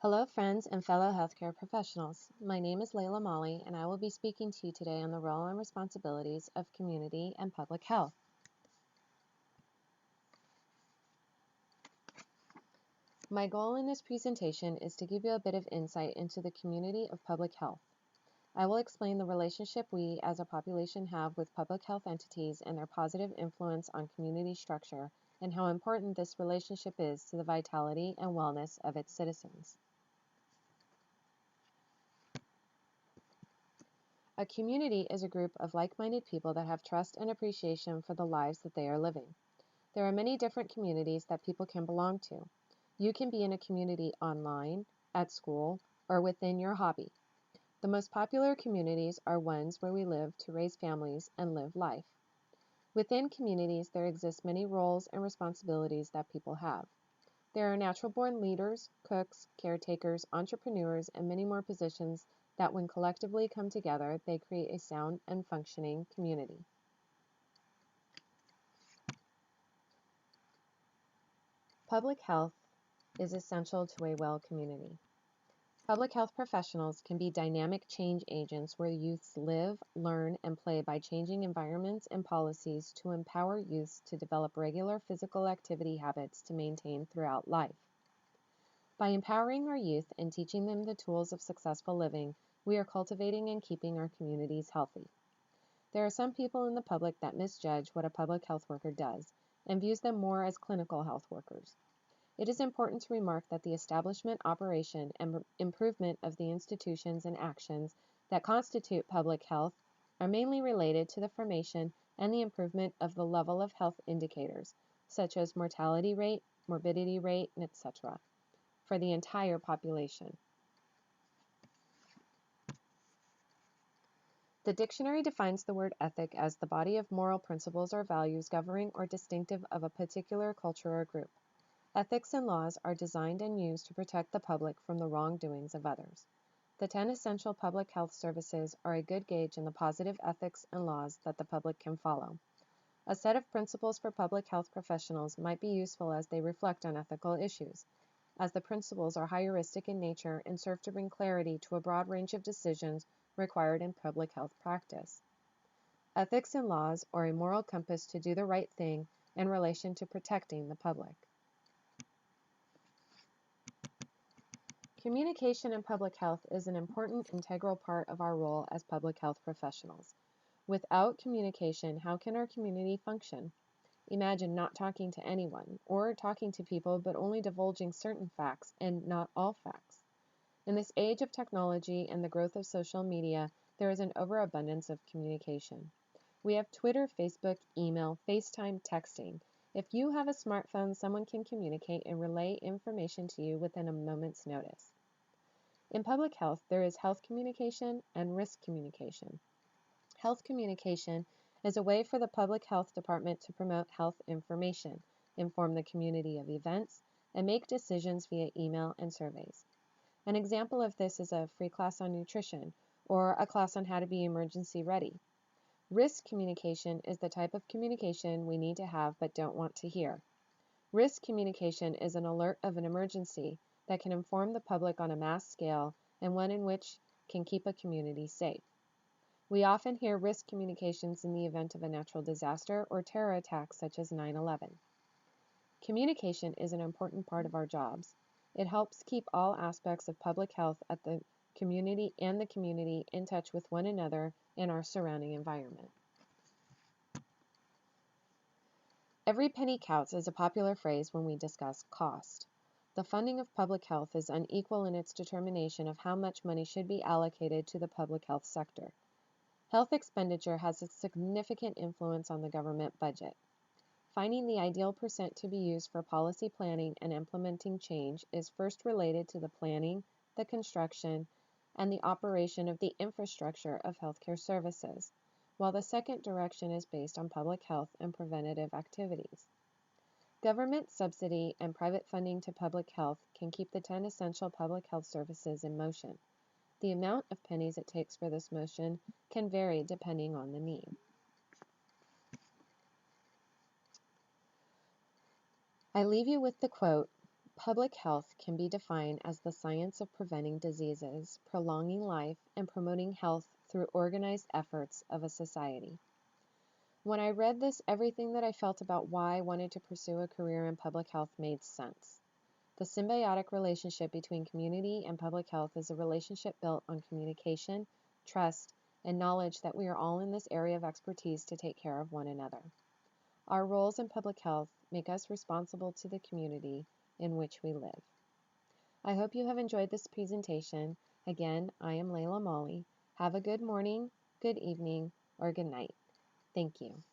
Hello, friends and fellow healthcare professionals. My name is Layla Molly, and I will be speaking to you today on the role and responsibilities of community and public health. My goal in this presentation is to give you a bit of insight into the community of public health. I will explain the relationship we as a population have with public health entities and their positive influence on community structure, and how important this relationship is to the vitality and wellness of its citizens. A community is a group of like-minded people that have trust and appreciation for the lives that they are living. There are many different communities that people can belong to. You can be in a community online, at school, or within your hobby. The most popular communities are ones where we live to raise families and live life. Within communities, there exist many roles and responsibilities that people have. There are natural-born leaders, cooks, caretakers, entrepreneurs, and many more positions that when collectively come together, they create a sound and functioning community. Public health is essential to a well community. Public health professionals can be dynamic change agents where youths live, learn, and play by changing environments and policies to empower youths to develop regular physical activity habits to maintain throughout life. By empowering our youth and teaching them the tools of successful living, we are cultivating and keeping our communities healthy. There are some people in the public that misjudge what a public health worker does and views them more as clinical health workers. It is important to remark that the establishment, operation, and improvement of the institutions and actions that constitute public health are mainly related to the formation and the improvement of the level of health indicators, such as mortality rate, morbidity rate, etc., for the entire population. The dictionary defines the word ethic as the body of moral principles or values governing or distinctive of a particular culture or group. Ethics and laws are designed and used to protect the public from the wrongdoings of others. The 10 essential public health services are a good gauge in the positive ethics and laws that the public can follow. A set of principles for public health professionals might be useful as they reflect on ethical issues, as the principles are heuristic in nature and serve to bring clarity to a broad range of decisions required in public health practice. Ethics and laws are a moral compass to do the right thing in relation to protecting the public. Communication in public health is an important integral part of our role as public health professionals. Without communication, how can our community function? Imagine not talking to anyone, or talking to people but only divulging certain facts and not all facts. In this age of technology and the growth of social media, there is an overabundance of communication. We have Twitter, Facebook, email, FaceTime, texting. If you have a smartphone, someone can communicate and relay information to you within a moment's notice. In public health, there is health communication and risk communication. Health communication is a way for the public health department to promote health information, inform the community of events, and make decisions via email and surveys. An example of this is a free class on nutrition or a class on how to be emergency ready. Risk communication is the type of communication we need to have but don't want to hear. Risk communication is an alert of an emergency that can inform the public on a mass scale and one in which can keep a community safe. We often hear risk communications in the event of a natural disaster or terror attack such as 9/11. Communication is an important part of our jobs. It helps keep all aspects of public health at the community in touch with one another and our surrounding environment. Every penny counts is a popular phrase when we discuss cost. The funding of public health is unequal in its determination of how much money should be allocated to the public health sector. Health expenditure has a significant influence on the government budget. Finding the ideal percent to be used for policy planning and implementing change is first related to the planning, the construction, and the operation of the infrastructure of healthcare services, while the second direction is based on public health and preventative activities. Government subsidy and private funding to public health can keep the 10 essential public health services in motion. The amount of pennies it takes for this motion can vary depending on the need. I leave you with the quote, Public health can be defined as the science of preventing diseases, prolonging life, and promoting health through organized efforts of a society. When I read this, everything that I felt about why I wanted to pursue a career in public health made sense. The symbiotic relationship between community and public health is a relationship built on communication, trust, and knowledge that we are all in this area of expertise to take care of one another. Our roles in public health make us responsible to the community in which we live. I hope you have enjoyed this presentation. Again, I am Layla Molly. Have a good morning, good evening, or good night. Thank you.